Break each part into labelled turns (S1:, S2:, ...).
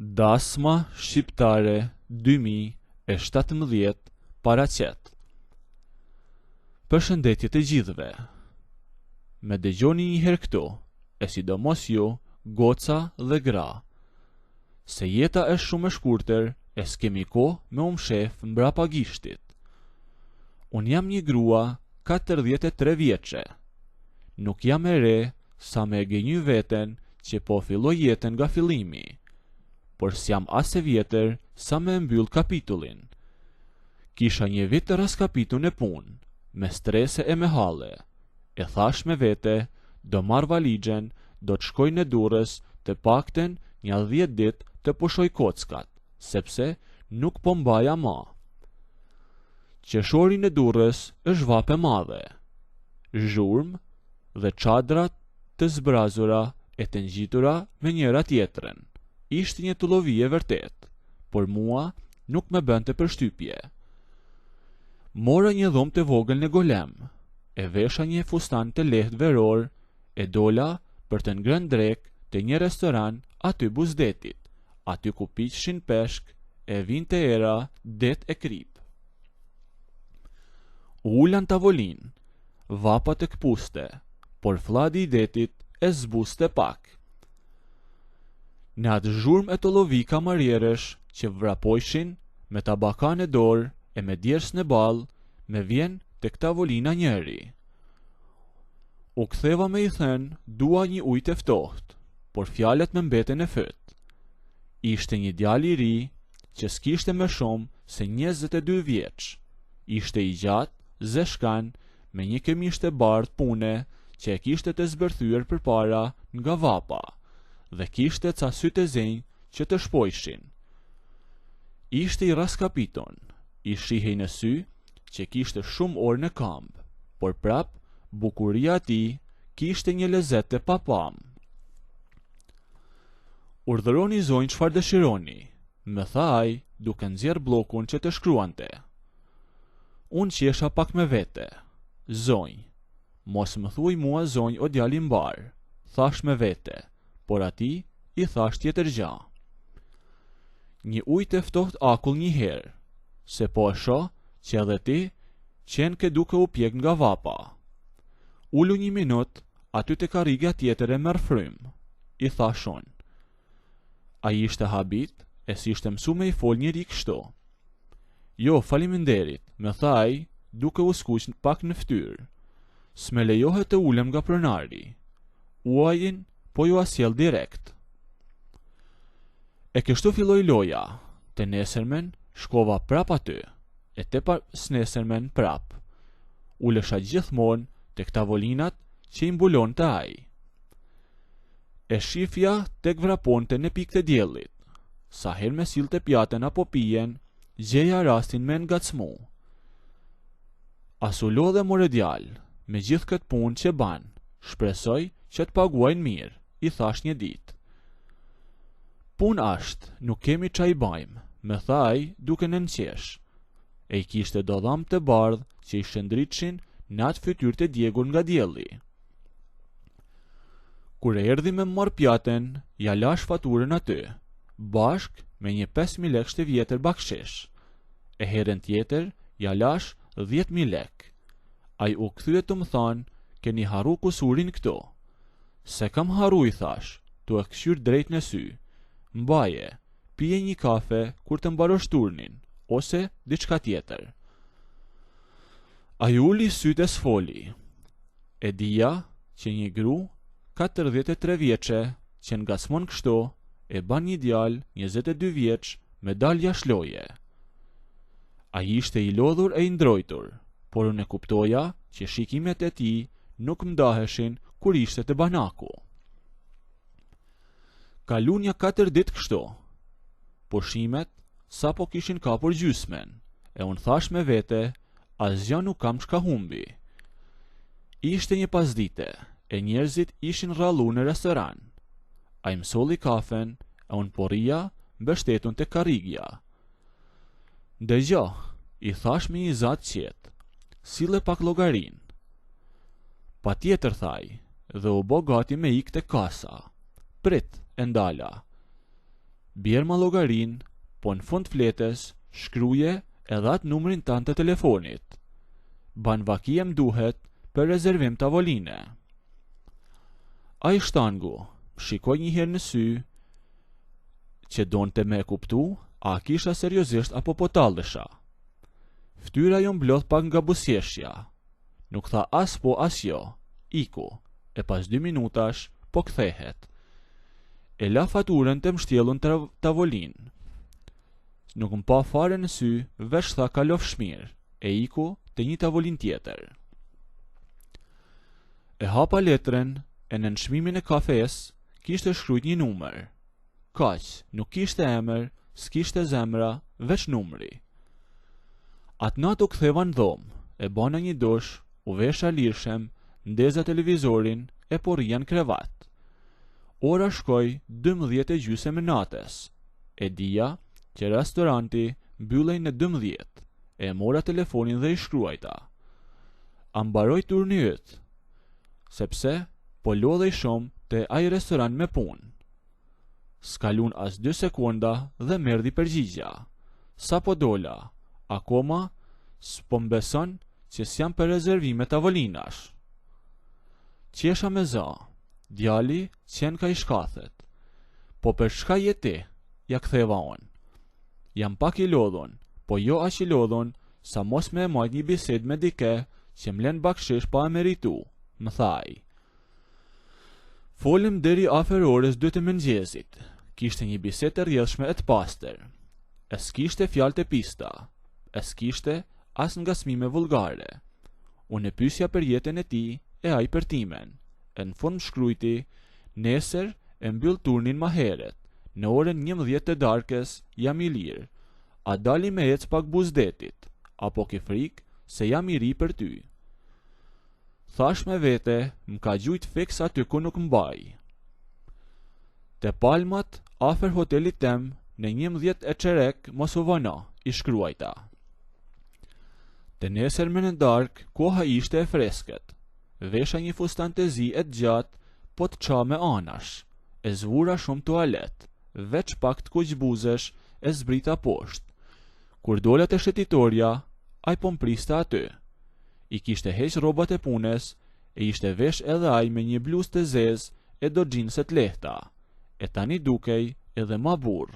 S1: Dasma shqiptare 2017 paraqet. Përshëndetje të gjithëve. Me dëgjoni një herë këtu, e sidomos ju, goca dhe gra, se jeta është shumë e shkurtër, e s'kemi kohë me shef mbrapa gishtit. Unë jam një grua 43 vjeçe. Nuk jam e re sa me e gënjy veten që po filloj jetën nga fillimi, por s'jam as e vjetër sa me mbyll kapitullin. Kisha një vit të raskapitu në punë, me strese e me halle. E thash me vete, do marr valixhen, do të shkoj në Durrës, të pakten një 10 ditë të pushoj kockat, sepse nuk po mbaja ma. Qeshori në Durrës është vape madhe. Zhurmë dhe çadrat të zbrazura e të ngjitura me njëra tjetrën. Ishte një tullovi e vërtet, por mua nuk më bënte përshtypje. Mora një dhomë të vogël në golem, e vesha një fustan të lehtë veror, e dola për të ngrënë drek të një restoran aty Buzdetit, aty ku piqshin peshk, e vinte era det e krip. Ulan tavolin, vapa të këpuste, por fladi i detit e zbuste pak. Në atë zhurmë e të lovi kamarieresh që vrapojshin me tabakan e dorë e me djers në bal, me vjen të këta volina njëri. U ktheva me i thënë, dua një ujë të ftohtë, por fjalet me mbeten e fët. Ishte një djalë i ri që s'kishte më shumë se 22 vjeç. Ishte i gjatë, zeshkan, me një këmisht të bardhë pune që e kishte të zbërthyer përpara nga vapa, dhe kishte ca sytë e zenj që të shpojshin. Ishte i raskapiton, i shihej në sy që kishte shumë orë në kamp, por prap bukuria ati kishte një lezet të papam. Urdhëroni zonjë çfarë dëshironi, më tha ai, duke nxjerr bllokun që të shkruante. Unë qesha pak me vete. Zonjë, mos më thuaj mua zonjë o djali mbar, thash me vete, por ati i thash tjetër gjë. Një ujë të ftohtë akull një herë, se po e shoh që edhe ti qenë ke duke u pjek nga vapa. Ulu një minut, aty te karriga tjetër e merr frym, i thash unë. Ai ishte habit, e si ishte mësu me i fol njëri kështu. Jo, faleminderit, më tha ai, duke u skuq pak në fytyrë. S'me lejohet të ulem nga pronari. Uajin po ju asjell direkt. E kështu filloi loja. Të nesërmen shkova prap aty, e te pas nesërmen prap. Ulesha gjithmonë tek tavolinat që i mbulon të ai. E shifja tek vraponte në pikë të diellit. Sa herë me sillte pjatën apo pijen, gjeja rastin me ngacmu. As u lodhe more djalë, me gjithë këtë punë që ban, shpresoj që të paguajnë mirë, i thash një ditë. Punë ashtë, nuk kemi çaj bajmë, më tha ai duke nënqesh. E i kishte dodham të bardhë që i shëndritshin në atë fytyrë të djegur nga dielli. Kur e erdhi me marr pjatën, ja lash faturën aty, bashk me një 5.000 lekë të vjetër bakshish. E herën tjetër, ja lash 10.000 lekë. Ai u kthye të më thanë, keni haru kusurin këtu. Se kam haru, i thash, tu e këshyr drejt në sy. Mbaje, pije një kafe kur të mbarosh turnin, ose diçka tjetër. Ai uli sytë e s'foli. E dija që një gru 43 vjeçe që ngacmon kështu e ban një djalë 22 vjeç me dal jashloje. Ai ishte i lodhur e i ndrojtur, por unë e kuptoja që shikimet e tij nuk mdaheshin kur ishte të banaku. Kalu një 4 ditë kështu. Pushimet sa po kishin kapur gjysmen, e unë thash me vete, asgjë nuk kam çka humbi. Ishte një pasdite, e njerëzit ishin rrallu në restoran. Ai më solli kafen, e unë porria mbështetun te karrigja. Dëgjoj, i thash me një zat qetë, sille pak llogarin. Patjetër, thaj, dhe u bë gati me ikë te kasa. Prit, e ndala. bjerë ma llogarin, po në fund fletës shkruje edhe atë numrin tanë të telefonit. Ban vaki duhet për rezervim tavoline. Ai shtangu shikoj një herë në sy që donte me kuptu a kisha seriozisht apo po tallesha. Ftyra jo mblodh pak nga buzëqeshja. Nuk tha as po as jo. Iku, e pas 2 minutash po kthehet. E la faturën të mshtjellun tavolin. Nuk më pa fare në sy, veç tha kalof shmir, e iku të një tavolin tjetër. E hapa letrën, e në nshmimin e kafes, kishte shkrujt një numër. Kaq, nuk kishte emër, s'kishte zemra, veç numri. Atë natë u ktheva në dhomë, e bana një dush, u vesha lirshem, ndeza televizorin, e porrija në krevat. Ora shkoj 12:30 natës. E dija që restoranti mbyllej në 12, e mora telefonin dhe i shkruajta. A mbaroj turni yt, sepse po lodhej shumë te ai restoran me punë. S'kalun as 2 sekonda dhe merdi përgjigja. Sa po dola, akoma s'po mbeson që s'jam për rezervime tavolinash. Qesha me za, djali qenë ka i shkathet. Po për shka je ti, ja ktheva on. Jam pak i lodhun, po jo aq i lodhun sa mos me e majt një bised me dike që m'len bakshish pa e meritu, më thaj. Folim deri afer orës 2 të mëngjezit. Kishte një bised të rjedhshme e të pastër. E s'kishte fjalë të pista. E s'kishte as nga smime vulgare. Unë e pysja për jetën e ti e ai për timen. E në fund shkrujti, nesër e mbyll turnin ma heret. Në orën 11 të darkës jam i lirë. A dali me ec pak buzdetit, apo ke frik se jam i ri për ty. Thash me vete, m'ka gjujt fiks aty ku nuk m'baj. Te palmat, afer hotelit tem, në 11 e qerek mos u vana, i shkruajta. Te nesër me në dark, koha ishte e fresket. Vesha një fustan të zi e të gjatë, po të qa me anash. E zvura shumë tualet, veç pak të kuqbuzesh e zbrita poshtë. Kur dola te shetitorja, ai po mpriste aty. I kishte heq rrobat e punes, e ishte vesh edhe ai me një bluzë të zezë e do xhinse të lehta. E tani dukej edhe ma burr.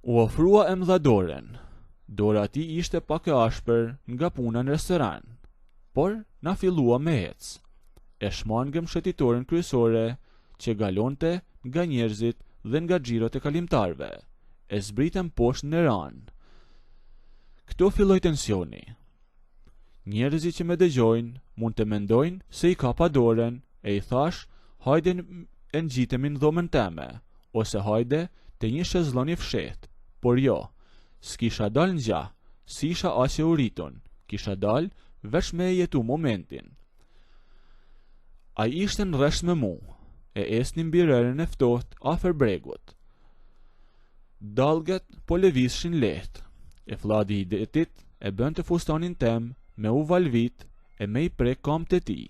S1: U ofrua e mdha doren. Dora ti ishte pak e ashpër nga puna në restoran, por na fillua me ec. E shmangëm shëtitoren kryesore që galonte nga njerëzit dhe nga xhirot e kalimtarve. E zbritëm poshtë në ranë. Këto filloi tensioni. Njerëzit që me dëgjojnë mund të mendojnë se i kapa dorën e i thash hajde e ngjitemi në dhomën teme, ose hajde të një shezllon i fshehtë. Por jo, s'kisha dal në gjah, si isha aq e uritun, kisha dal veç me e jetu momentin. Ai ishte në rresht me mu, e esni mbi rerën e ftohtë afer bregut. Dallgët po lëvizshin lehtë, e vlladi i detit e bënte fustanin tem me u valvit e me i prek kamët e tij.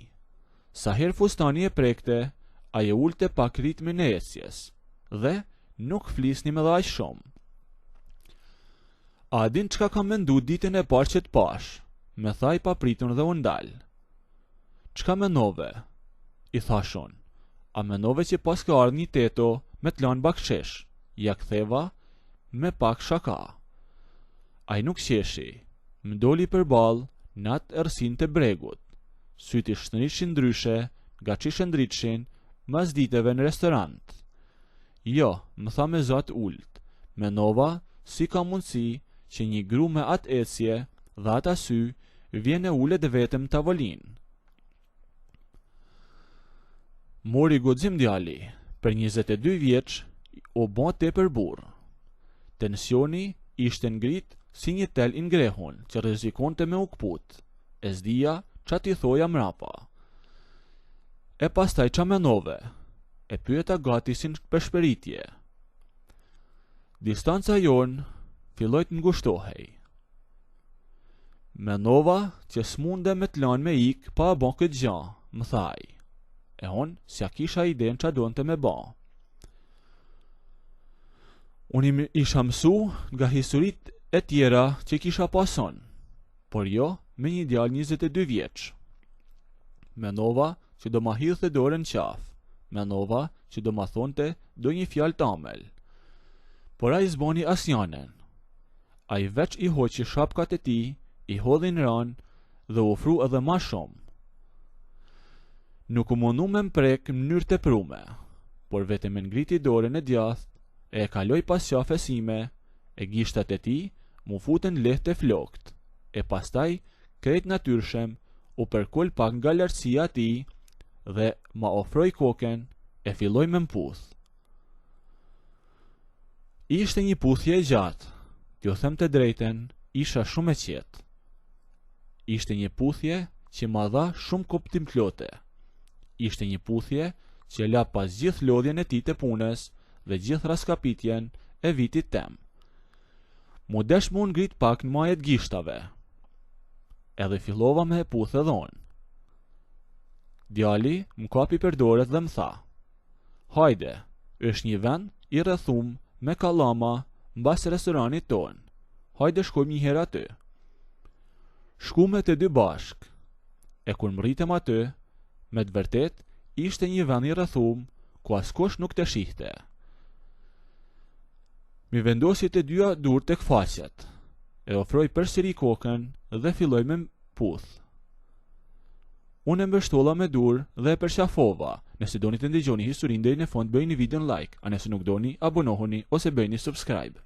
S1: Sa herë fustani e prekte, ai e ulte pak ritmin e ecjes, dhe nuk flisnim edhe aq shumë. A din çka kam mendu ditën e parë që të pash, me tha i papritun dhe u ndal. Çka menove? I thash unë. A menove që pas ka ardhur një teto me të lanë bakshesh? Ja ktheva me pak shaka. Ai nuk qeshi, m'doli përballë në atë errësinë të bregut. Syti shtrishin ndryshe, nga çishë ndritshin mas diteve në restorant. Jo, më tha me zot ult. Menova si ka mundësi që një gru me atë ecje dhe atë sy vjen e ulet vetëm tavolin. Mori guxim djali, për 22 vjeç u bë tepër burr. Tensioni ishte ngrit si një tel i ngrehun që rrezikonte me u kput. E s'dija qa t'i thoja mrapa. E pastaj qa menove, e pyeta gati si në përshpëritje. Distanca jonë filloi të ngushtohej. Menova që s'munde me t'lan me ik pa bon këtë gjë, më thaj. E on s'ja kisha iden qa donte me ba. Unë isha mësu nga historit e tjera që kisha pason, por jo me një djalë 22 vjeç. Menova që do ma hidhte dorën qaf, menova që do ma thonte do një fjalë tamel. Por a i zboni asnjanen. A i veç i hoqi shapkat e ti, i hodhin ran dhe ofru edhe ma shumë. Nuk u mundu me mprek mënyrë të prume, por vetëm e ngriti dorën e djath, e kaloi pas qafes sime, e gishtat e ti mu futen lehtë e flokt, e pastaj krejt natyrshem u përkull pak nga lartësia ti dhe ma ofroi koken e filloi me mputh. Ishte një puthje e gjatë, t'ju them të drejten, isha shumë e qetë. Ishte një puthje që ma dha shumë kuptim plote. Ishte një puthje që la pas gjithë lodhjen e ti të punës dhe gjithë raskapitjen e vitit tem. Mu desh mu ngrit pak në majet gishtave. Edhe fillova me e puth edhe unë. Djali më kapi për dorët dhe më tha: "Hajde, është një vend i rrethum me kallama mbas restoranit ton. Hajde shkojmë një herë aty." Shkume të dy bashk. E kur më rritëm aty, me të vërtet ishte një vend i rrethum ku askush nuk të shihte. Mi vendosi të dyja dur tek faqet, e ofroj përsëri kokën dhe filloj me puth. Unë e mbështolla me dur dhe e përqafova. Nëse doni të ndëgjoni historinë deri në fund, bëjini videon like, a nëse nuk doni, abonohuni ose bëjni subscribe.